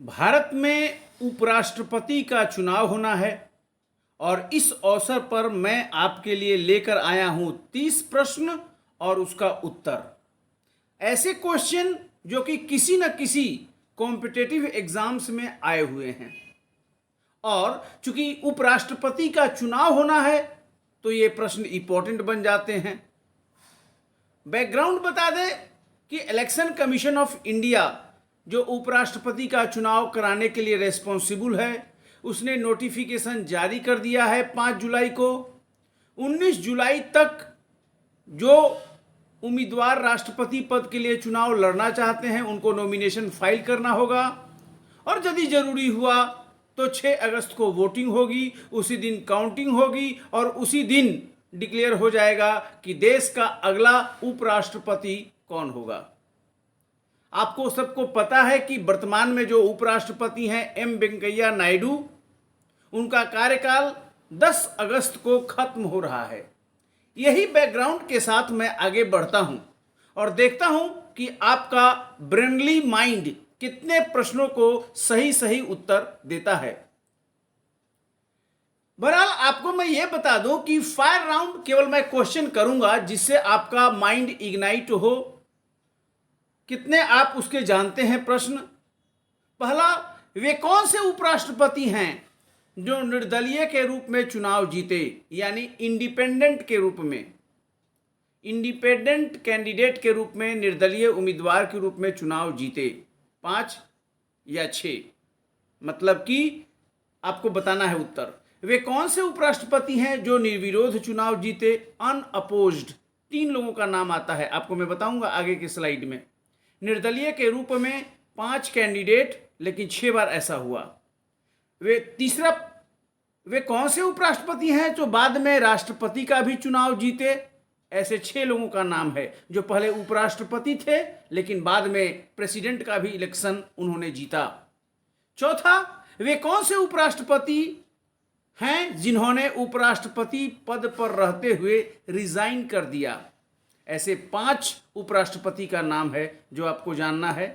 भारत में उपराष्ट्रपति का चुनाव होना है और इस अवसर पर मैं आपके लिए लेकर आया हूं 30 प्रश्न और उसका उत्तर। ऐसे क्वेश्चन जो कि किसी न किसी कॉम्पिटिटिव एग्जाम्स में आए हुए हैं। और चूंकि उपराष्ट्रपति का चुनाव होना है तो ये प्रश्न इंपॉर्टेंट बन जाते हैं। बैकग्राउंड बता दें कि इलेक्शन कमीशन ऑफ इंडिया जो उपराष्ट्रपति का चुनाव कराने के लिए रेस्पॉन्सिबल है, उसने नोटिफिकेशन जारी कर दिया है 5 जुलाई को। 19 जुलाई तक जो उम्मीदवार राष्ट्रपति पद के लिए चुनाव लड़ना चाहते हैं उनको नॉमिनेशन फाइल करना होगा और यदि जरूरी हुआ तो 6 अगस्त को वोटिंग होगी, उसी दिन काउंटिंग होगी और उसी दिन डिक्लेयर हो जाएगा कि देश का अगला उपराष्ट्रपति कौन होगा। आपको सबको पता है कि वर्तमान में जो उपराष्ट्रपति हैं एम वेंकैया नायडू, उनका कार्यकाल 10 अगस्त को खत्म हो रहा है। यही बैकग्राउंड के साथ मैं आगे बढ़ता हूं और देखता हूं कि आपका ब्रेनली माइंड कितने प्रश्नों को सही सही उत्तर देता है। बहरहाल आपको मैं ये बता दूं कि फायर राउंड केवल मैं क्वेश्चन करूंगा जिससे आपका माइंड इग्नाइट हो। कितने आप उसके जानते हैं प्रश्न। पहला, वे कौन से उपराष्ट्रपति हैं जो निर्दलीय के रूप में चुनाव जीते, यानी इंडिपेंडेंट के रूप में, इंडिपेंडेंट कैंडिडेट के रूप में, निर्दलीय उम्मीदवार के रूप में चुनाव जीते। 5 या 6, मतलब कि आपको बताना है उत्तर। वे कौन से उपराष्ट्रपति हैं जो निर्विरोध चुनाव जीते, अनअपोज्ड। 3 लोगों का नाम आता है, आपको मैं बताऊंगा आगे की स्लाइड में। निर्दलीय के रूप में 5 कैंडिडेट, लेकिन 6 बार ऐसा हुआ। तीसरा, वे कौन से उपराष्ट्रपति हैं जो बाद में राष्ट्रपति का भी चुनाव जीते। ऐसे 6 लोगों का नाम है जो पहले उपराष्ट्रपति थे लेकिन बाद में प्रेसिडेंट का भी इलेक्शन उन्होंने जीता। चौथा, वे कौन से उपराष्ट्रपति हैं जिन्होंने उपराष्ट्रपति पद पर रहते हुए रिजाइन कर दिया। ऐसे 5 उपराष्ट्रपति का नाम है जो आपको जानना है।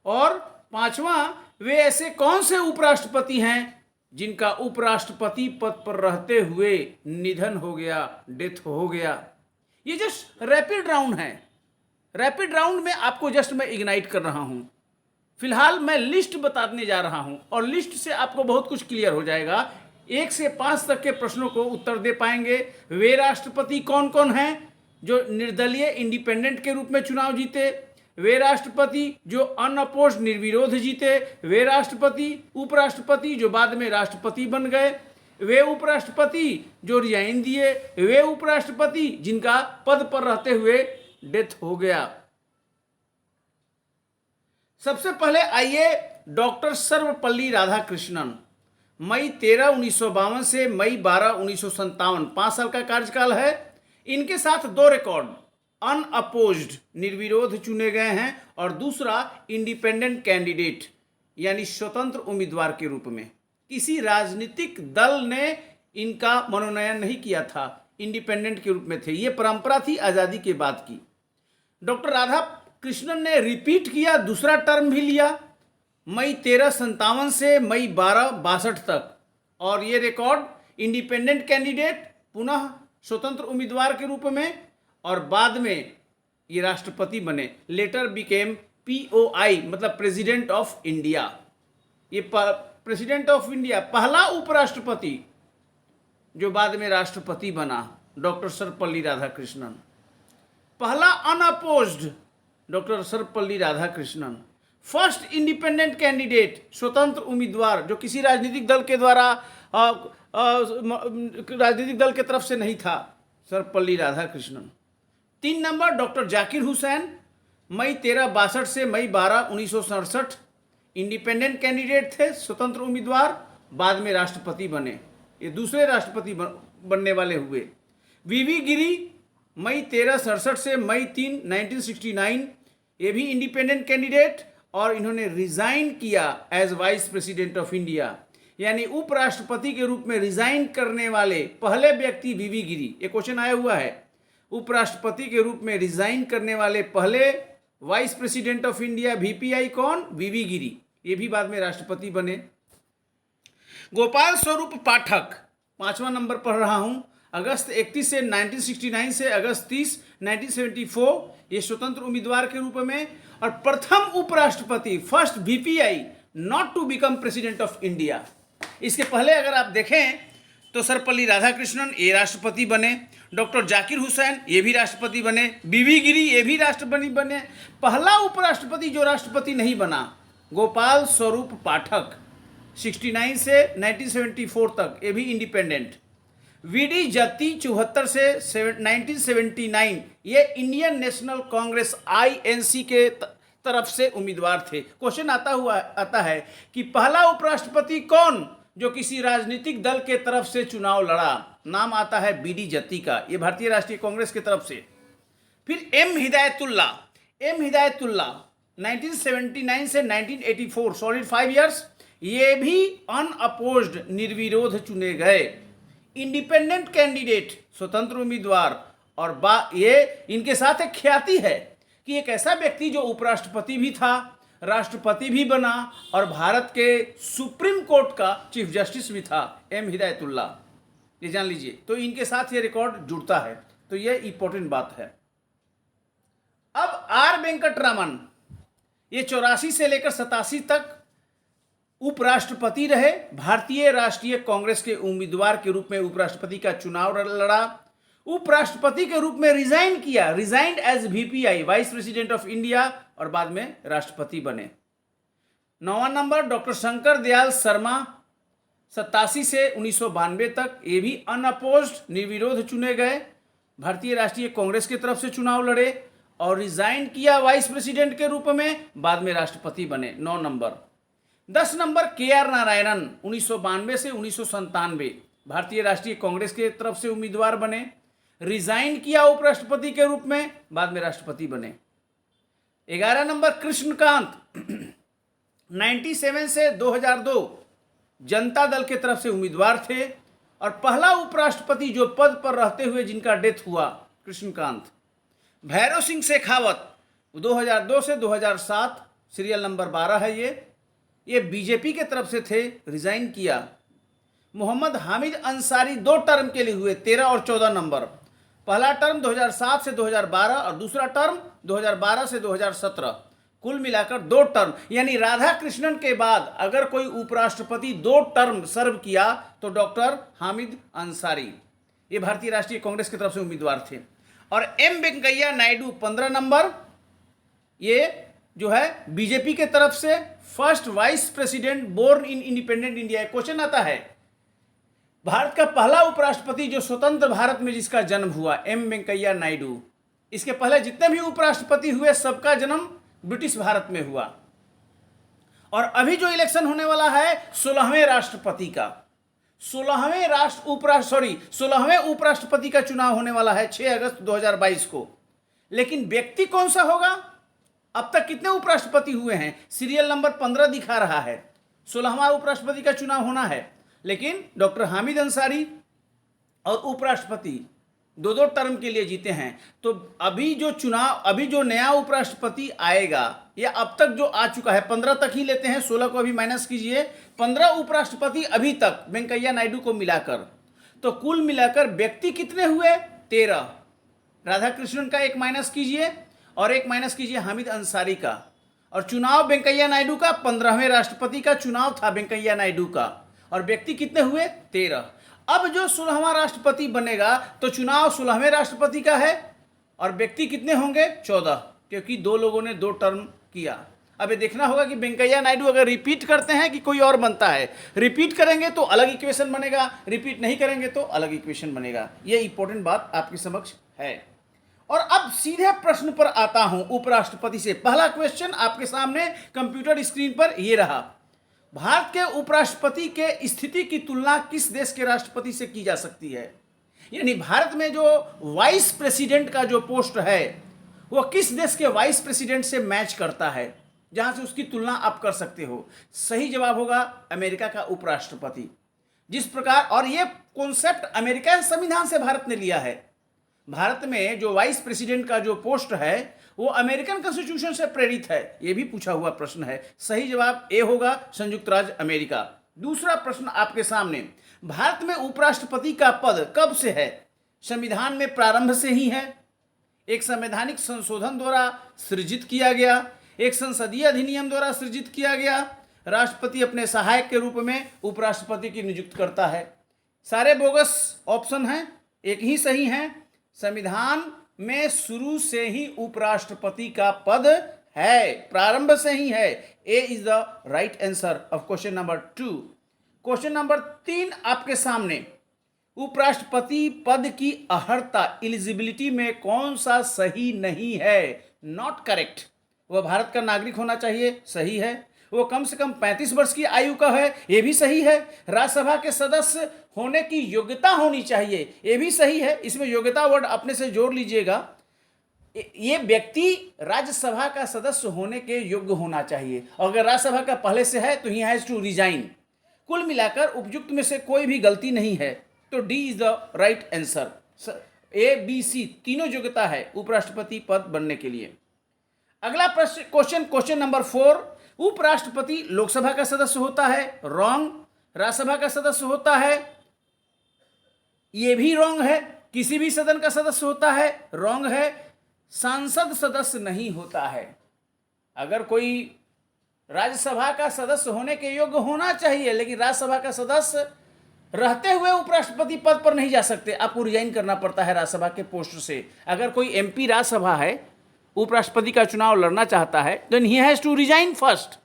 और 5वां, वे ऐसे कौन से उपराष्ट्रपति हैं जिनका उपराष्ट्रपति पद पर रहते हुए निधन हो गया, डेथ हो गया। ये जस्ट रैपिड राउंड है। रैपिड राउंड में आपको जस्ट मैं इग्नाइट कर रहा हूं। फिलहाल मैं लिस्ट बताने जा रहा हूं और लिस्ट से आपको बहुत कुछ क्लियर हो जाएगा। 1 से 5 तक के प्रश्नों को उत्तर दे पाएंगे। वे राष्ट्रपति कौन कौन हैं जो निर्दलीय इंडिपेंडेंट के रूप में चुनाव जीते। वे राष्ट्रपति जो अनअपोज्ड निर्विरोध जीते। वे राष्ट्रपति उपराष्ट्रपति जो बाद में राष्ट्रपति बन गए। वे उपराष्ट्रपति जो रिजाइन दिए। वे उपराष्ट्रपति जिनका पद पर रहते हुए डेथ हो गया। सबसे पहले आइए डॉक्टर सर्वपल्ली राधाकृष्णन। मई 13, 1952 से मई 12, 1957, 5 साल का कार्यकाल है। इनके साथ 2 रिकॉर्ड, अनअपोज्ड निर्विरोध चुने गए हैं और दूसरा इंडिपेंडेंट कैंडिडेट यानी स्वतंत्र उम्मीदवार के रूप में। किसी राजनीतिक दल ने इनका मनोनयन नहीं किया था, इंडिपेंडेंट के रूप में थे। ये परंपरा थी आज़ादी के बाद की। डॉक्टर राधाकृष्णन ने रिपीट किया, दूसरा टर्म भी लिया, मई 13, 57 से मई 12, 62 तक। और ये रिकॉर्ड इंडिपेंडेंट कैंडिडेट, पुनः स्वतंत्र उम्मीदवार के रूप में, और बाद में ये राष्ट्रपति बने। लेटर बिकेम POI, मतलब प्रेसिडेंट ऑफ इंडिया। ये प्रेसिडेंट ऑफ इंडिया, पहला उपराष्ट्रपति जो बाद में राष्ट्रपति बना, डॉक्टर सर्वपल्ली राधाकृष्णन। पहला unopposed, doctor Sarvepalli Radhakrishnan. First independent candidate, स्वतंत्र उम्मीदवार जो किसी राजनीतिक दल के द्वारा राजनीतिक दल के तरफ से नहीं था, सर्वपल्ली राधाकृष्णन। 3 नंबर डॉक्टर जाकिर हुसैन, मई 13, 62 से मई 12, 1967, इंडिपेंडेंट कैंडिडेट थे, स्वतंत्र उम्मीदवार, बाद में राष्ट्रपति बने। ये दूसरे राष्ट्रपति बनने वाले हुए। वीवी गिरी, मई 13, 67 से मई 3, 1969, ये भी इंडिपेंडेंट कैंडिडेट और इन्होंने रिजाइन किया as vice president of India, यानी उपराष्ट्रपति के रूप में रिजाइन करने वाले पहले व्यक्ति वीवी गिरी। ये क्वेश्चन आया हुआ है, उपराष्ट्रपति के रूप में रिजाइन करने वाले पहले vice president of India VPI कौन, वीवी गिरी। ये भी बाद में राष्ट्रपति बने। गोपाल स्वरूप पाठक 5वां नंबर पढ़ रहा हूं। अगस्त 31 से 1969 से अगस्त 30 1974 ये स्वतंत्र उम्मीदवार के रूप में, और प्रथम उपराष्ट्रपति, first VPI not to become president of India. इसके पहले अगर आप देखें तो सर्वपल्ली राधाकृष्णन ये राष्ट्रपति बने, डॉक्टर जाकिर हुसैन ये भी राष्ट्रपति बने, बीवी गिरी ये भी राष्ट्रपति बने। पहला उपराष्ट्रपति जो राष्ट्रपति नहीं बना, गोपाल स्वरूप पाठक 69 से 1974 तक, ये भी इंडिपेंडेंट। VD जत्ती 74 से 1979 ये इंडियन नेशनल कांग्रेस INC के तरफ से उम्मीदवार थे। क्वेश्चन आता है कि पहला उपराष्ट्रपति कौन जो किसी राजनीतिक दल के तरफ से चुनाव लड़ा? नाम आता है BD जत्ती का, ये भारतीय राष्ट्रीय कांग्रेस की तरफ से। फिर M हिदायतुल्ला 1979 से 1984 सॉलिड 5 इयर्स, ये भी अनअपोज्ड निर्विरोध चुने गए, इंडिपेंडेंट कैंडिडेट, स्वतंत्र उम्मीदवार। और ये इनके साथ एक ख्याति है कि एक ऐसा व्यक्ति जो उपराष्ट्रपति भी था, राष्ट्रपति भी बना और भारत के सुप्रीम कोर्ट का चीफ जस्टिस भी था, M हिदायतुल्ला, ये जान लीजिए। तो इनके साथ ये रिकॉर्ड जुड़ता है, तो ये इंपॉर्टेंट बात है। अब R वेंकटरामन ये 84 से लेकर 87 तक उपराष्ट्रपति रहे, भारतीय राष्ट्रीय कांग्रेस के उम्मीदवार के रूप में उपराष्ट्रपति का चुनाव लड़ा, उपराष्ट्रपति के रूप में रिजाइन किया, resigned as VPI vice president of India, और बाद में राष्ट्रपति बने। 9वां नंबर डॉक्टर शंकर दयाल शर्मा 87 से 1992 तक, ये भी अनअपोज्ड निर्विरोध चुने गए, भारतीय राष्ट्रीय कांग्रेस की तरफ से चुनाव लड़े और रिजाइन किया वाइस प्रेसिडेंट के रूप में, बाद में राष्ट्रपति बने। 9 नंबर। 10 नंबर KR नारायणन 1992 से 1997 भारतीय राष्ट्रीय कांग्रेस के तरफ से उम्मीदवार बने, रिजाइन किया उपराष्ट्रपति के रूप में, बाद में राष्ट्रपति बने। 11 नंबर कृष्णकांत 97 से 2002 जनता दल के तरफ से उम्मीदवार थे और पहला उपराष्ट्रपति जो पद पर रहते हुए जिनका डेथ हुआ, कृष्णकांत। भैरव सिंह शेखावत 2002 से 2007 सीरियल नंबर 12 है, ये बीजेपी के तरफ से थे, रिजाइन किया। मोहम्मद हामिद अंसारी 2 टर्म के लिए हुए, 13 और 14 नंबर। पहला टर्म 2007 से 2012 और दूसरा टर्म 2012 से 2017, कुल मिलाकर 2 टर्म। यानी राधा कृष्णन के बाद अगर कोई उपराष्ट्रपति 2 टर्म सर्व किया तो डॉक्टर हामिद अंसारी, ये भारतीय राष्ट्रीय कांग्रेस की तरफ से उम्मीदवार थे। और M वेंकैया नायडू 15 नंबर, ये जो है बीजेपी के तरफ से first vice president born in independent India. Question आता है भारत का पहला उपराष्ट्रपति जो स्वतंत्र भारत में जिसका जन्म हुआ, M वेंकैया नायडू। इसके पहले जितने भी उपराष्ट्रपति हुए सबका जन्म ब्रिटिश भारत में हुआ। और अभी जो इलेक्शन होने वाला है 16वें राष्ट्रपति का, 16वें उपराष्ट्रपति का चुनाव होने वाला है 6 अगस्त 2022 को। लेकिन व्यक्ति कौन सा होगा? अब तक कितने उपराष्ट्रपति हुए हैं? सीरियल नंबर 15 दिखा रहा है, 16वां उपराष्ट्रपति का चुनाव होना है। लेकिन डॉक्टर हामिद अंसारी और उपराष्ट्रपति 2-2 टर्म के लिए जीते हैं। तो अभी जो नया उपराष्ट्रपति आएगा, या अब तक जो आ चुका है, 15 तक ही लेते हैं, 16 को अभी माइनस कीजिए, 15 उपराष्ट्रपति अभी तक वेंकैया नायडू को मिलाकर, तो कुल मिलाकर व्यक्ति कितने हुए? 13। राधाकृष्णन का एक माइनस कीजिए और एक माइनस कीजिए हामिद अंसारी का। और चुनाव वेंकैया नायडू का 15वें राष्ट्रपति का चुनाव था वेंकैया नायडू का, और व्यक्ति कितने हुए? 13। अब जो 16वां राष्ट्रपति बनेगा तो चुनाव 16वें राष्ट्रपति का है और व्यक्ति कितने होंगे? 14, क्योंकि 2 लोगों ने 2 टर्म किया। अब ये देखना होगा कि वेंकैया नायडू अगर रिपीट करते हैं कि कोई और बनता है। रिपीट करेंगे तो अलग इक्वेशन बनेगा, रिपीट नहीं करेंगे तो अलग इक्वेशन बनेगा। ये इंपॉर्टेंट बात आपके समक्ष है। और अब सीधे प्रश्न पर आता हूं उपराष्ट्रपति से। पहला क्वेश्चन आपके सामने कंप्यूटर स्क्रीन पर ये रहा, भारत के उपराष्ट्रपति के स्थिति की तुलना किस देश के राष्ट्रपति से की जा सकती है? यानी भारत में जो वाइस प्रेसिडेंट का जो पोस्ट है वो किस देश के वाइस प्रेसिडेंट से मैच करता है, जहां से उसकी तुलना आप कर सकते हो। सही जवाब होगा अमेरिका का उपराष्ट्रपति। जिस प्रकार, और ये कॉन्सेप्ट अमेरिका के संविधान से भारत ने लिया है, भारत में जो वाइस प्रेसिडेंट का जो पोस्ट है वो अमेरिकन कॉन्स्टिट्यूशन से प्रेरित है, ये भी पूछा हुआ प्रश्न है। सही जवाब ए होगा, संयुक्त राज्य अमेरिका। दूसरा प्रश्न आपके सामने, भारत में उपराष्ट्रपति का पद कब से है? संविधान में प्रारंभ से ही है, एक संवैधानिक संशोधन द्वारा सृजित किया गया, एक संसदीय अधिनियम द्वारा सृजित किया गया, राष्ट्रपति अपने सहायक के रूप में उपराष्ट्रपति की नियुक्ति करता है। सारे बोगस ऑप्शन हैं, एक ही सही है। संविधान में शुरू से ही उपराष्ट्रपति का पद है, प्रारंभ से ही है। A is the right answer of question number 2। Question number 3 आपके सामने, उपराष्ट्रपति पद की अर्हता एलिजिबिलिटी में कौन सा सही नहीं है? Not correct. वह भारत का नागरिक होना चाहिए, सही है। वो कम से कम 35 वर्ष की आयु का है, ये भी सही है। राज्यसभा के सदस्य होने की योग्यता होनी चाहिए, ये भी सही है। इसमें योग्यता वर्ड अपने से जोड़ लीजिएगा। ये व्यक्ति राज्यसभा का सदस्य होने के योग्य होना चाहिए, और अगर राज्यसभा का पहले से है तो ही हैज टू रिजाइन। कुल मिलाकर उपयुक्त में से कोई भी गलती नहीं है, तो D is the right answer. A B C तीनों योग्यता है उपराष्ट्रपति पद बनने के लिए। अगला प्रश्न, क्वेश्चन नंबर 4, उपराष्ट्रपति लोकसभा का सदस्य होता है, रॉन्ग। राज्यसभा का सदस्य होता है, ये भी रॉन्ग है। किसी भी सदन का सदस्य होता है, रॉन्ग है। सांसद सदस्य नहीं होता है। अगर कोई राज्यसभा का सदस्य होने के योग्य होना चाहिए, लेकिन राज्यसभा का सदस्य रहते हुए उपराष्ट्रपति पद पर नहीं जा सकते, आपको रिजाइन करना पड़ता है राज्यसभा के पोस्ट से। अगर कोई एमपी राज्यसभा है, उपराष्ट्रपति का चुनाव लड़ना चाहता है, then he has to resign first.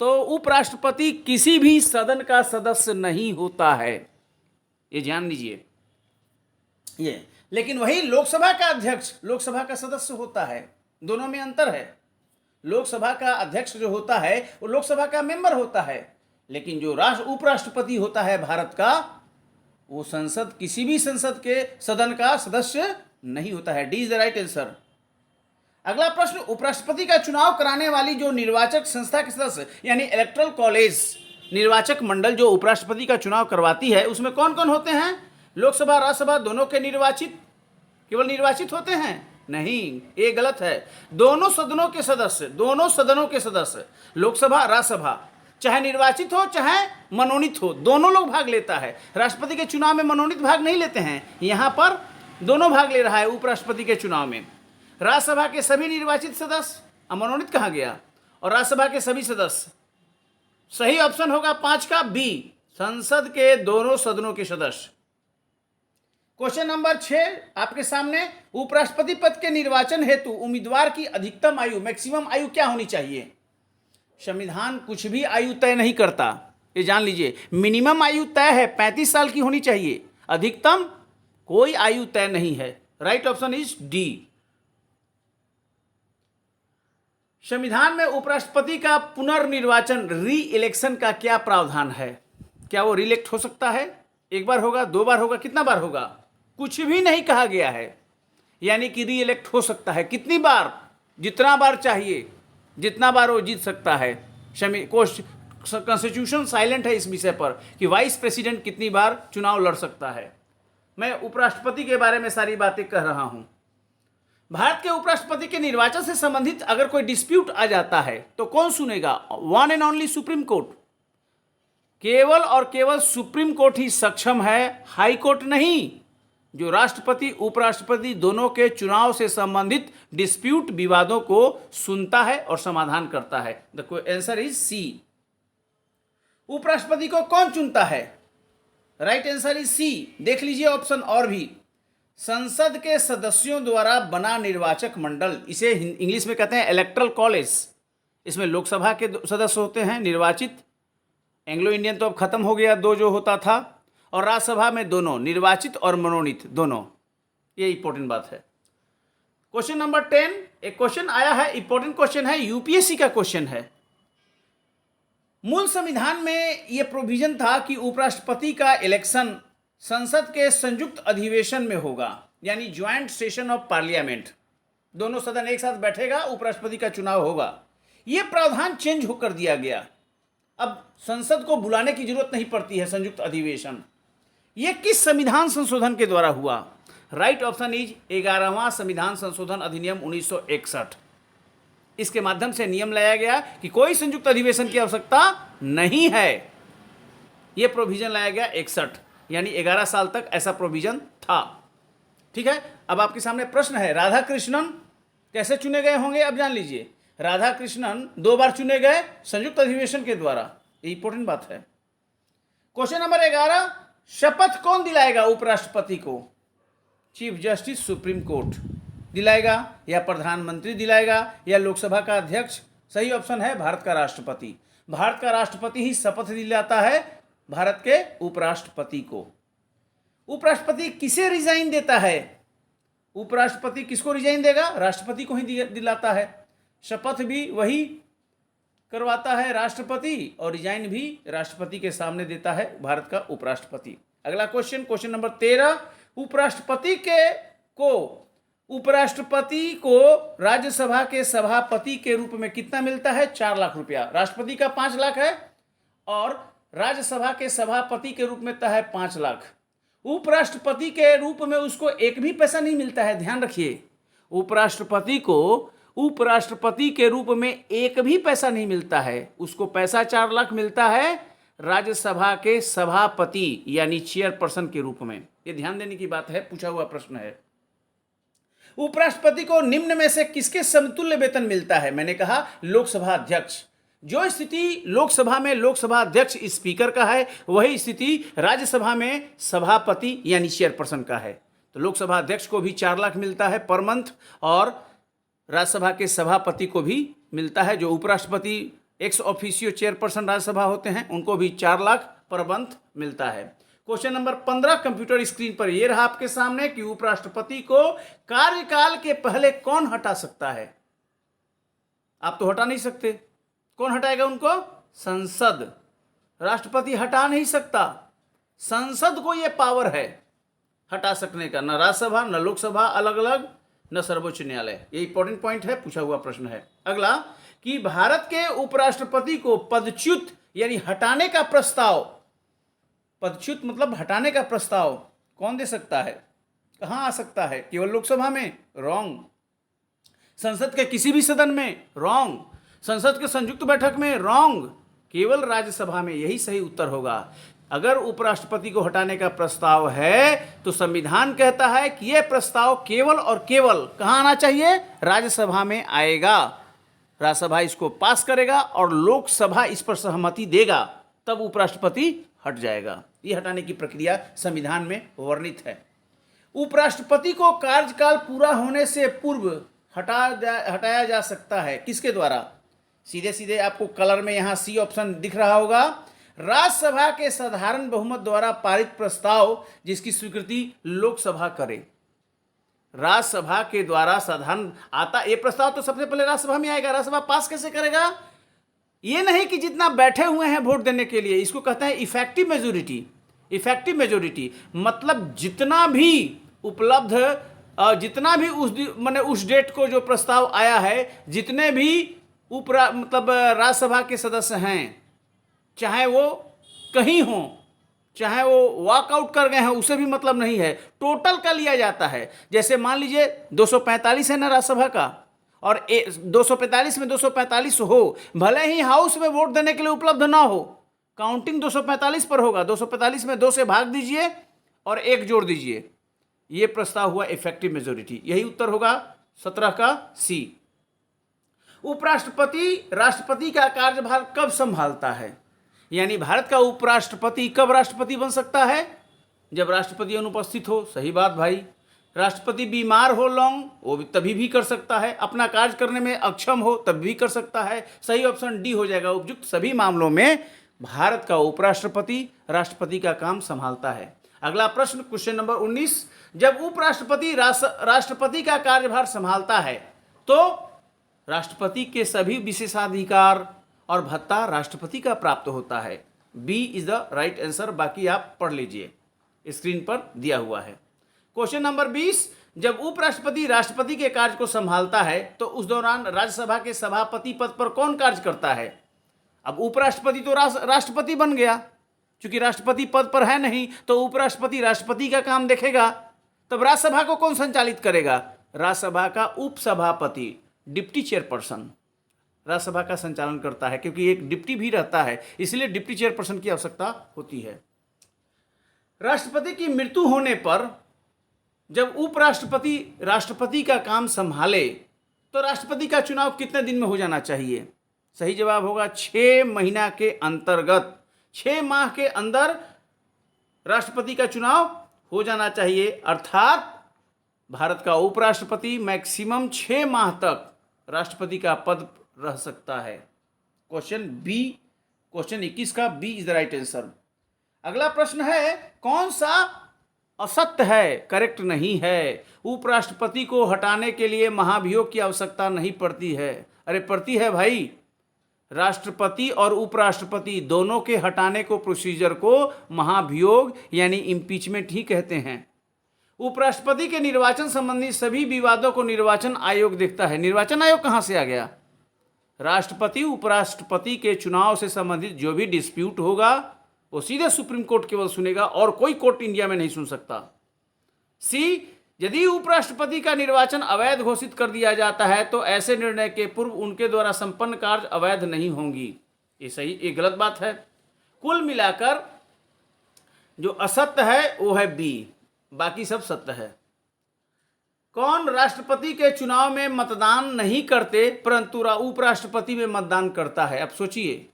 तो उपराष्ट्रपति किसी भी सदन का सदस्य नहीं होता है, ये जान लीजिए ये। लेकिन वही लोकसभा का अध्यक्ष लोकसभा का सदस्य होता है, दोनों में अंतर है। लोकसभा का अध्यक्ष जो होता है वो लोकसभा का मेंबर होता है, लेकिन जो उपराष्ट्रपति होता है भारत का, वो संसद, किसी भी संसद के सदन का सदस्य नहीं होता है। D is the right answer. अगला प्रश्न, उपराष्ट्रपति का चुनाव कराने वाली जो निर्वाचक संस्था के सदस्य यानी इलेक्टोरल कॉलेज, निर्वाचक मंडल जो उपराष्ट्रपति का चुनाव करवाती है, उसमें कौन कौन होते हैं? लोकसभा राज्यसभा दोनों के निर्वाचित, केवल निर्वाचित होते हैं? नहीं, ये गलत है। दोनों सदनों के सदस्य, दोनों सदनों के सदस्य, लोकसभा राज्यसभा, चाहे निर्वाचित हो चाहे मनोनीत हो, दोनों लोग भाग लेता है। राष्ट्रपति के चुनाव में मनोनीत भाग नहीं लेते हैं, यहाँ पर दोनों भाग ले रहा है उपराष्ट्रपति के चुनाव में। राज्यसभा के सभी निर्वाचित सदस्य, मनोनीत कहाँ गया, और राज्यसभा के सभी सदस्य। सही ऑप्शन होगा 5 का बी, संसद के दोनों सदनों के सदस्य। क्वेश्चन नंबर 6 आपके सामने, उपराष्ट्रपति पद के निर्वाचन हेतु उम्मीदवार की अधिकतम आयु, मैक्सिमम आयु क्या होनी चाहिए? संविधान कुछ भी आयु तय नहीं करता, ये जान लीजिए। मिनिमम आयु तय है, 35 साल की होनी चाहिए। अधिकतम कोई आयु तय नहीं है। Right option is D. संविधान में उपराष्ट्रपति का पुनर्निर्वाचन, री इलेक्शन का क्या प्रावधान है? क्या वो रिइलेक्ट हो सकता है? एक बार होगा, 2 बार होगा, कितना बार होगा? कुछ भी नहीं कहा गया है, यानी कि री इलेक्ट हो सकता है। कितनी बार? जितना बार चाहिए, जितना बार वो जीत सकता है। कॉन्स्टिट्यूशन साइलेंट है इस विषय पर कि वाइस प्रेसिडेंट कितनी बार चुनाव लड़ सकता है। मैं उपराष्ट्रपति के बारे में सारी बातें कह रहा हूं। भारत के उपराष्ट्रपति के निर्वाचन से संबंधित अगर कोई डिस्प्यूट आ जाता है तो कौन सुनेगा? One and only supreme court. केवल और केवल सुप्रीम कोर्ट ही सक्षम है, हाई कोर्ट नहीं। जो राष्ट्रपति उपराष्ट्रपति दोनों के चुनाव से संबंधित डिस्प्यूट, विवादों को सुनता है और समाधान करता है। The answer is C. उपराष्ट्रपति को कौन चुनता है? Right answer is C. देख लीजिए ऑप्शन और भी। संसद के सदस्यों द्वारा बना निर्वाचक मंडल, इसे इंग्लिश में कहते हैं इलेक्टोरल कॉलेज। इसमें लोकसभा के सदस्य होते हैं निर्वाचित, एंग्लो इंडियन तो अब खत्म हो गया, 2 जो होता था, और राज्यसभा में दोनों निर्वाचित और मनोनीत दोनों। ये इंपॉर्टेंट बात है। क्वेश्चन नंबर 10, एक क्वेश्चन आया है, इंपॉर्टेंट क्वेश्चन है, यूपीएससी का क्वेश्चन है। मूल संविधान में यह प्रोविजन था कि उपराष्ट्रपति का इलेक्शन संसद के संयुक्त अधिवेशन में होगा, यानी ज्वाइंट सेशन ऑफ पार्लियामेंट। दोनों सदन एक साथ बैठेगा, उपराष्ट्रपति का चुनाव होगा। यह प्रावधान चेंज होकर दिया गया। अब संसद को बुलाने की जरूरत नहीं पड़ती है संयुक्त अधिवेशन। यह किस संविधान संशोधन के द्वारा हुआ? राइट ऑप्शन इज 11वां संविधान संशोधन अधिनियम 1961। इसके माध्यम से नियम लाया गया कि कोई संयुक्त अधिवेशन की आवश्यकता नहीं है। यह प्रोविजन लाया गया 61, यानी 11 साल तक ऐसा प्रोविजन था। ठीक है, अब आपके सामने प्रश्न है, राधा कृष्णन कैसे चुने गए होंगे? अब जान लीजिए, राधा कृष्णन 2 बार चुने गए संयुक्त अधिवेशन के द्वारा, ये इंपॉर्टेंट बात है। क्वेश्चन नंबर 11, शपथ कौन दिलाएगा उपराष्ट्रपति को? चीफ जस्टिस सुप्रीम कोर्ट दिलाएगा, या प्रधानमंत्री दिलाएगा, या लोकसभा का अध्यक्ष? सही ऑप्शन है भारत का राष्ट्रपति। भारत का राष्ट्रपति ही शपथ दिलाता है भारत के उपराष्ट्रपति को। उपराष्ट्रपति किसे रिजाइन देता है? उपराष्ट्रपति किसको रिजाइन देगा? राष्ट्रपति को ही दिलाता है। शपथ भी वही करवाता है राष्ट्रपति, और रिजाइन भी राष्ट्रपति के सामने देता है भारत का उपराष्ट्रपति। अगला क्वेश्चन, क्वेश्चन नंबर 13, उपराष्ट्रपति को राज्यसभा के सभापति के रूप में कितना मिलता है? 4 लाख रुपया। राष्ट्रपति का 5 लाख है और राज्यसभा के सभापति के रूप में है 5 लाख। उपराष्ट्रपति के रूप में उसको एक भी पैसा नहीं मिलता है, ध्यान रखिए। उपराष्ट्रपति को उपराष्ट्रपति के रूप में एक भी पैसा नहीं मिलता है, उसको पैसा 4 लाख मिलता है राज्यसभा के सभापति यानी चेयरपर्सन के रूप में। ये ध्यान देने की बात है, पूछा हुआ प्रश्न है। उपराष्ट्रपति को निम्न में से किसके समतुल्य वेतन मिलता है? मैंने कहा लोकसभा अध्यक्ष। जो स्थिति लोकसभा में लोकसभा अध्यक्ष स्पीकर का है, वही स्थिति राज्यसभा में सभापति यानी चेयरपर्सन का है। तो लोकसभा अध्यक्ष को भी 4 लाख मिलता है पर मंथ, और राज्यसभा के सभापति को भी मिलता है। जो उपराष्ट्रपति एक्स ऑफिशियो चेयरपर्सन राज्यसभा होते हैं, उनको भी 4 लाख पर मंथ मिलता है। क्वेश्चन नंबर 15 कंप्यूटर स्क्रीन पर यह रहा आपके सामने कि उपराष्ट्रपति को कार्यकाल के पहले कौन हटा सकता है? आप तो हटा नहीं सकते, कौन हटाएगा उनको? संसद। राष्ट्रपति हटा नहीं सकता, संसद को यह पावर है हटा सकने का। न राज्यसभा न लोकसभा अलग अलग, न सर्वोच्च न्यायालय। ये इंपॉर्टेंट पॉइंट है, पूछा हुआ प्रश्न है। अगला कि भारत के उपराष्ट्रपति को पदच्युत यानी हटाने का प्रस्ताव, पदच्युत मतलब हटाने का प्रस्ताव कौन दे सकता है? कहां आ सकता है? केवल लोकसभा में? रॉन्ग। संसद के किसी भी सदन में? रॉन्ग। संसद के संयुक्त बैठक में? रॉन्ग। केवल राज्यसभा में, यही सही उत्तर होगा। अगर उपराष्ट्रपति को हटाने का प्रस्ताव है तो संविधान कहता है कि यह प्रस्ताव केवल और केवल कहां आना चाहिए? राज्यसभा में आएगा। राज्यसभा इसको पास करेगा और लोकसभा इस पर सहमति देगा, तब उपराष्ट्रपति हट जाएगा। यह हटाने की प्रक्रिया संविधान में वर्णित है। उपराष्ट्रपति को कार्यकाल पूरा होने से पूर्व हटाया जा सकता है किसके द्वारा? सीधे सीधे आपको कलर में यहां सी ऑप्शन दिख रहा होगा। राज्यसभा के साधारण बहुमत द्वारा पारित प्रस्ताव जिसकी स्वीकृति लोकसभा करे। राज्यसभा के द्वारा साधारण आता ये प्रस्ताव तो सबसे पहले राज्यसभा में आएगा। राज्यसभा पास कैसे करेगा? ये नहीं कि जितना बैठे हुए हैं वोट देने के लिए, इसको कहते हैं इफेक्टिव मेजोरिटी। इफेक्टिव मेजोरिटी मतलब जितना भी उपलब्ध, जितना भी उस डेट को जो प्रस्ताव आया है, जितने भी राज्यसभा के सदस्य हैं, चाहे वो कहीं हो, चाहे वो वॉकआउट कर गए हैं, उसे भी मतलब नहीं है, टोटल का लिया जाता है। जैसे मान लीजिए 245 है ना राज्यसभा का, और 245 में 245 हो, भले ही हाउस में वोट देने के लिए उपलब्ध ना हो, काउंटिंग 245 पर होगा। 245 में 2 से भाग दीजिए और 1 जोड़ दीजिए, ये प्रस्ताव हुआ इफेक्टिव मेजोरिटी। यही उत्तर होगा 17 का सी। उपराष्ट्रपति राष्ट्रपति का कार्यभार कब संभालता है? यानी भारत का उपराष्ट्रपति कब राष्ट्रपति बन सकता है? जब राष्ट्रपति अनुपस्थित हो। सही बात भाई। राष्ट्रपति बीमार हो लॉन्ग, वो भी तभी भी कर सकता है। अपना कार्य करने में अक्षम हो तब भी कर सकता है। सही ऑप्शन डी हो जाएगा। उपयुक्त सभी मामलों में भारत का उपराष्ट्रपति राष्ट्रपति का काम संभालता है। अगला प्रश्न क्वेश्चन नंबर 19, जब उपराष्ट्रपति राष्ट्रपति का कार्यभार संभालता है तो राष्ट्रपति के सभी विशेषाधिकार और भत्ता राष्ट्रपति का प्राप्त होता है। B is the right answer. बाकी आप पढ़ लीजिए, स्क्रीन पर दिया हुआ है। क्वेश्चन नंबर 20, जब उपराष्ट्रपति राष्ट्रपति के कार्य को संभालता है तो उस दौरान राज्यसभा के सभापति पद पर कौन कार्य करता है? अब उपराष्ट्रपति तो राष्ट्रपति बन गया, क्योंकि राष्ट्रपति पद पर है नहीं, तो उपराष्ट्रपति राष्ट्रपति का काम देखेगा। तब राज्यसभा को कौन संचालित करेगा? राज्यसभा का उपसभापति, डिप्टी चेयरपर्सन राज्यसभा का संचालन करता है, क्योंकि एक डिप्टी भी रहता है, इसलिए डिप्टी चेयरपर्सन की आवश्यकता होती है। राष्ट्रपति की मृत्यु होने पर जब उपराष्ट्रपति राष्ट्रपति का काम संभाले तो राष्ट्रपति का चुनाव कितने दिन में हो जाना चाहिए? सही जवाब होगा 6 महीना के अंतर्गत, 6 माह के अंदर राष्ट्रपति का चुनाव हो जाना चाहिए। अर्थात भारत का उपराष्ट्रपति मैक्सिमम 6 माह तक राष्ट्रपति का पद रह सकता है। क्वेश्चन 21 का B is the right answer. अगला प्रश्न है, कौन सा असत्य है, करेक्ट नहीं है? उपराष्ट्रपति को हटाने के लिए महाभियोग की आवश्यकता नहीं पड़ती है। अरे पड़ती है भाई, राष्ट्रपति और उपराष्ट्रपति दोनों के हटाने को प्रोसीजर को महाभियोग यानी इम्पीचमेंट ही कहते हैं। उपराष्ट्रपति के निर्वाचन संबंधी सभी विवादों को निर्वाचन आयोग देखता है। निर्वाचन आयोग कहां से आ गया? राष्ट्रपति उपराष्ट्रपति के चुनाव से संबंधित जो भी डिस्प्यूट होगा वो सीधे सुप्रीम कोर्ट केवल सुनेगा और कोई कोर्ट इंडिया में नहीं सुन सकता। सी, यदि उपराष्ट्रपति का निर्वाचन अवैध घोषित कर दिया जाता है तो ऐसे निर्णय के पूर्व उनके द्वारा संपन्न कार्य अवैध नहीं होंगी। ये सही, ये गलत बात है। कुल मिलाकर जो असत्य है वो है बी, बाकी सब सत्य है। कौन राष्ट्रपति के चुनाव में मतदान नहीं करते परंतु उपराष्ट्रपति में मतदान करता है? अब सोचिए,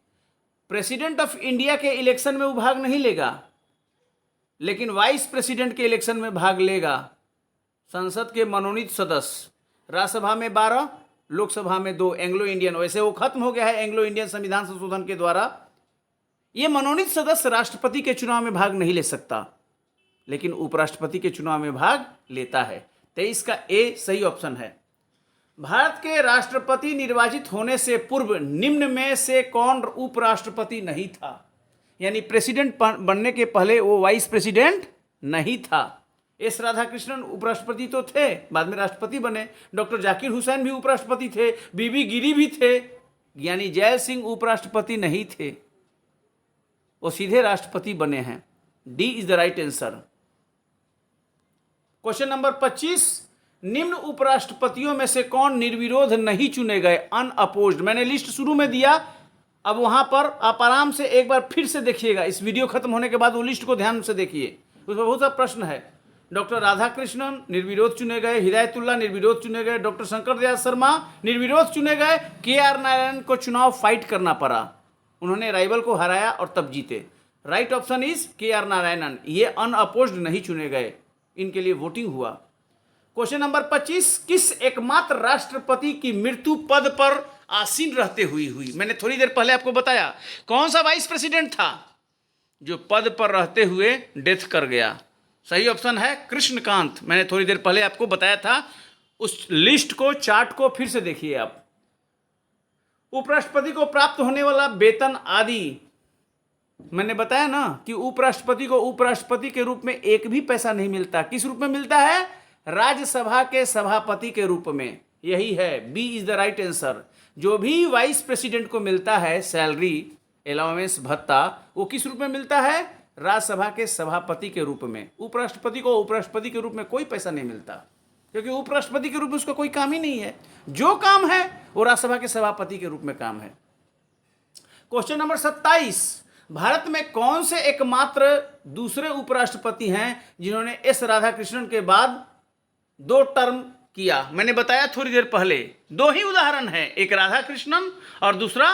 प्रेसिडेंट ऑफ इंडिया के इलेक्शन में वो भाग नहीं लेगा, लेकिन वाइस प्रेसिडेंट के इलेक्शन में भाग लेगा। संसद के मनोनीत सदस्य, राज्यसभा में 12, लोकसभा में 2, एंग्लो इंडियन, वैसे वो खत्म हो गया है एंग्लो इंडियन संविधान संशोधन के द्वारा। ये मनोनीत सदस्य राष्ट्रपति के चुनाव में भाग नहीं ले सकता, लेकिन उपराष्ट्रपति के चुनाव में भाग लेता है। 23 का ए सही ऑप्शन है। भारत के राष्ट्रपति निर्वाचित होने से पूर्व निम्न में से कौन उपराष्ट्रपति नहीं था? यानी प्रेसिडेंट बनने के पहले वो वाइस प्रेसिडेंट नहीं था। एस राधाकृष्णन उपराष्ट्रपति तो थे, बाद में राष्ट्रपति बने। डॉक्टर जाकिर हुसैन भी उपराष्ट्रपति थे, बीबी गिरी भी थे। यानी जय सिंह उपराष्ट्रपति नहीं थे, वो सीधे राष्ट्रपति बने हैं। D is the right answer. Question number 25, निम्न उपराष्ट्रपतियों में से कौन निर्विरोध नहीं चुने गए, अनअपोज्ड? मैंने लिस्ट शुरू में दिया, अब वहां पर आप आराम से एक बार फिर से देखिएगा, इस वीडियो खत्म होने के बाद वो लिस्ट को ध्यान से देखिए, उसमें बहुत सा प्रश्न है। डॉक्टर राधाकृष्णन निर्विरोध चुने गए, हिदायतुल्लाह निर्विरोध चुने गए, डॉक्टर शंकर दयाल शर्मा निर्विरोध चुने गए, के.आर. नारायण को चुनाव फाइट करना पड़ा, उन्होंने राइवल को हराया और तब जीते। Right option is KR. Narayanan, ये अनअपोज्ड नहीं चुने गए, इनके लिए वोटिंग हुआ। क्वेश्चन नंबर 25, किस एकमात्र राष्ट्रपति की मृत्यु पद पर आसीन रहते हुई? मैंने थोड़ी देर पहले आपको बताया कौन सा वाइस प्रेसिडेंट था जो पद पर रहते हुए डेथ कर गया। सही ऑप्शन है कृष्णकांत। मैंने थोड़ी देर पहले आपको बताया था, उस लिस्ट को, चार्ट को फिर से देखिए आप। उपराष्ट्रपति को प्राप्त होने वाला वेतन आदि, मैंने बताया ना कि उपराष्ट्रपति को उपराष्ट्रपति के रूप में एक भी पैसा नहीं मिलता। किस रूप में मिलता है? राज्यसभा के सभापति के रूप में। यही है, B is the right answer. जो भी वाइस प्रेसिडेंट को मिलता है सैलरी, अलाउंस, भत्ता, वो किस रूप में मिलता है? राज्यसभा के सभापति के रूप में। उपराष्ट्रपति को उपराष्ट्रपति के रूप में कोई पैसा नहीं मिलता, क्योंकि उपराष्ट्रपति के रूप में उसका कोई काम ही नहीं है। जो काम है वो राज्यसभा के सभापति के रूप में काम है। क्वेश्चन नंबर 27, भारत में कौन से एकमात्र दूसरे उपराष्ट्रपति हैं जिन्होंने एस राधाकृष्णन के बाद 2 टर्म किया? मैंने बताया थोड़ी देर पहले, 2 ही उदाहरण हैं, एक राधाकृष्णन और दूसरा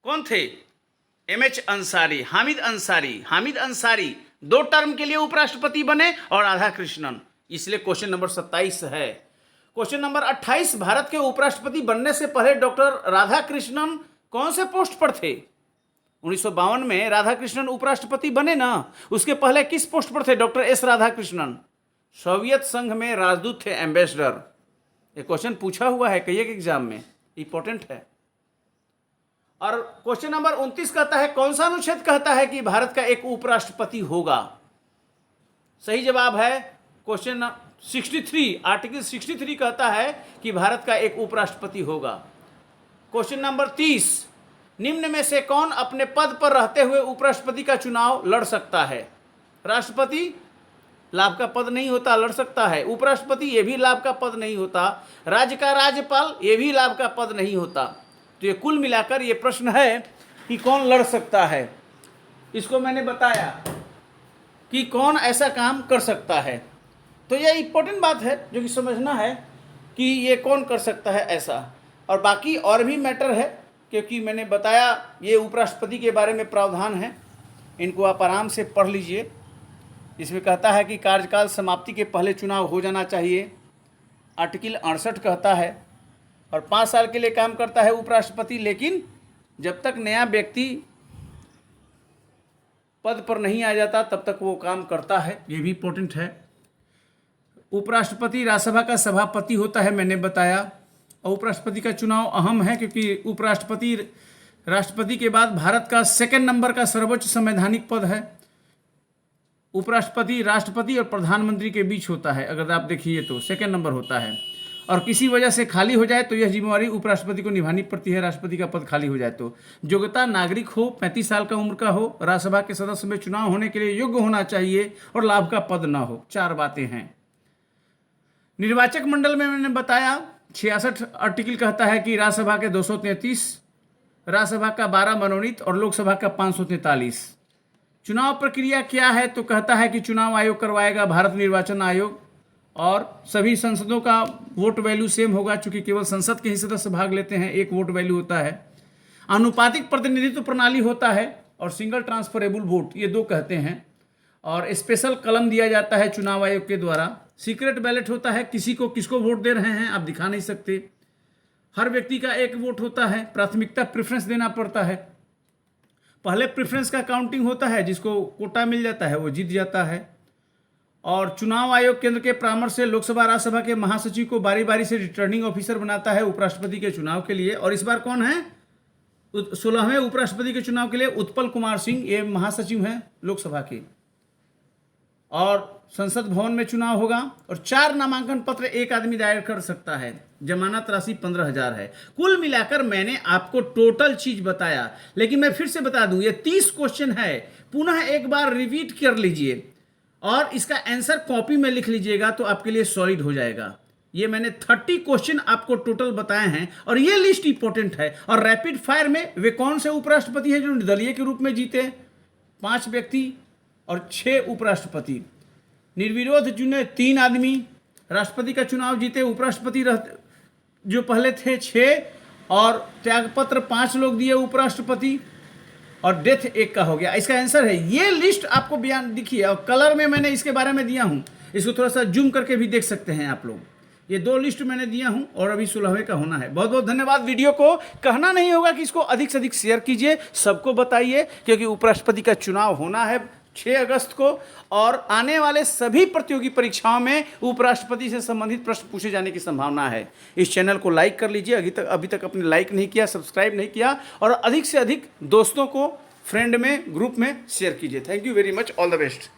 कौन थे? एम.एच. अंसारी, हामिद अंसारी 2 टर्म के लिए उपराष्ट्रपति बने और राधाकृष्णन, इसलिए क्वेश्चन नंबर 27 है। क्वेश्चन नंबर 28, भारत के उपराष्ट्रपति बनने से पहले डॉक्टर राधाकृष्णन कौन से पोस्ट पर थे? 1952 में राधाकृष्णन उपराष्ट्रपति बने ना, उसके पहले किस पोस्ट पर थे डॉक्टर एस राधाकृष्णन? सोवियत संघ में राजदूत थे, एम्बेसडर। ये क्वेश्चन पूछा हुआ है कई एक एग्जाम में, इंपॉर्टेंट है। और क्वेश्चन नंबर 29 कहता है, कौन सा अनुच्छेद कहता है कि भारत का एक उपराष्ट्रपति होगा? सही जवाब है क्वेश्चन 63, आर्टिकल 63 कहता है कि भारत का एक उपराष्ट्रपति होगा। क्वेश्चन नंबर 30, निम्न में से कौन अपने पद पर रहते हुए उपराष्ट्रपति का चुनाव लड़ सकता है? राष्ट्रपति, लाभ का पद नहीं होता, लड़ सकता है। उपराष्ट्रपति ये भी लाभ का पद नहीं होता। राज्य का राज्यपाल ये भी लाभ का पद नहीं होता। तो ये कुल मिलाकर ये प्रश्न है कि कौन लड़ सकता है। इसको मैंने बताया कि कौन ऐसा काम कर सकता है। तो ये इम्पोर्टेंट बात है जो कि समझना है कि ये कौन कर सकता है ऐसा। और बाकी और भी मैटर है, क्योंकि मैंने बताया ये उपराष्ट्रपति के बारे में प्रावधान है, इनको आप आराम से पढ़ लीजिए। इसमें कहता है कि कार्यकाल समाप्ति के पहले चुनाव हो जाना चाहिए, आर्टिकल 68 कहता है। और 5 साल के लिए काम करता है उपराष्ट्रपति, लेकिन जब तक नया व्यक्ति पद पर नहीं आ जाता तब तक वो काम करता है। ये भी इम्पोर्टेंट है। उपराष्ट्रपति राज्यसभा का सभापति होता है, मैंने बताया। और उपराष्ट्रपति का चुनाव अहम है, क्योंकि उपराष्ट्रपति राष्ट्रपति के बाद भारत का 2nd नंबर का सर्वोच्च संवैधानिक पद है। उपराष्ट्रपति राष्ट्रपति और प्रधानमंत्री के बीच होता है, अगर आप देखिए तो 2nd नंबर होता है। और किसी वजह से खाली हो जाए तो यह जिम्मेवारी उपराष्ट्रपति को निभानी पड़ती है। राष्ट्रपति का पद खाली हो जाए तो योग्यता नागरिक हो, 35 साल का उम्र का हो, राज्यसभा के सदस्य में चुनाव होने के लिए योग्य होना चाहिए और लाभ का पद न हो। 4 बातें हैं। निर्वाचक मंडल में मैंने बताया 66 आर्टिकल कहता है कि राज्यसभा के 233, राज्यसभा का 12 मनोनीत और लोकसभा का 543। चुनाव प्रक्रिया क्या है तो कहता है कि चुनाव आयोग करवाएगा, भारत निर्वाचन आयोग। और सभी संसदों का वोट वैल्यू सेम होगा, चूंकि केवल संसद के ही सदस्य भाग लेते हैं, 1 वोट वैल्यू होता है। आनुपातिक प्रतिनिधित्व प्रणाली होता है और सिंगल ट्रांसफरेबल वोट, ये 2 कहते हैं। और स्पेशल कलम दिया जाता है चुनाव आयोग के द्वारा। सीक्रेट बैलेट होता है, किसको वोट दे रहे हैं आप दिखा नहीं सकते। हर व्यक्ति का 1 वोट होता है। प्राथमिकता प्रेफरेंस देना पड़ता है। पहले प्रेफरेंस का काउंटिंग होता है, जिसको कोटा मिल जाता है वो जीत जाता है। और चुनाव आयोग केंद्र के परामर्श से लोकसभा राज्यसभा के महासचिव को बारी बारी से रिटर्निंग ऑफिसर बनाता है उपराष्ट्रपति के चुनाव के लिए। और इस बार कौन है 16वें उपराष्ट्रपति के चुनाव के लिए? उत्पल कुमार सिंह, ये महासचिव हैं लोकसभा के। और संसद भवन में चुनाव होगा। और 4 नामांकन पत्र एक आदमी दायर कर सकता है। जमानत राशि 15,000 है। कुल मिलाकर मैंने आपको टोटल चीज बताया, लेकिन मैं फिर से बता दूं ये 30 क्वेश्चन है। पुनः एक बार रिपीट कर लीजिए और इसका आंसर कॉपी में लिख लीजिएगा तो आपके लिए सॉलिड हो जाएगा। ये मैंने 30 क्वेश्चन आपको टोटल बताए हैं और ये लिस्ट इंपॉर्टेंट है। और रैपिड फायर में वे कौन से उपराष्ट्रपति हैं जो निर्दलीय के रूप में जीते? 5 व्यक्ति और 6 उपराष्ट्रपति। निर्विरोध चुने 3 आदमी, राष्ट्रपति का चुनाव जीते। उपराष्ट्रपति जो पहले थे 6 और त्यागपत्र 5 लोग दिए उपराष्ट्रपति, और डेथ 1 का हो गया। इसका आंसर है ये लिस्ट आपको बयान दिखिए। और कलर में मैंने इसके बारे में दिया हूं, इसको थोड़ा सा जूम करके भी देख सकते हैं आप लोग। ये 2 लिस्ट मैंने दिया हूं और अभी 16वें का होना है। बहुत बहुत धन्यवाद। वीडियो को कहना नहीं होगा कि इसको अधिक से अधिक शेयर कीजिए, सबको बताइए, क्योंकि उपराष्ट्रपति का चुनाव होना है 6 अगस्त को। और आने वाले सभी प्रतियोगी परीक्षाओं में उपराष्ट्रपति से संबंधित प्रश्न पूछे जाने की संभावना है। इस चैनल को लाइक कर लीजिए, अभी तक आपने लाइक नहीं किया, सब्सक्राइब नहीं किया, और अधिक से अधिक दोस्तों को फ्रेंड में, ग्रुप में शेयर कीजिए। Thank you very much. All the best.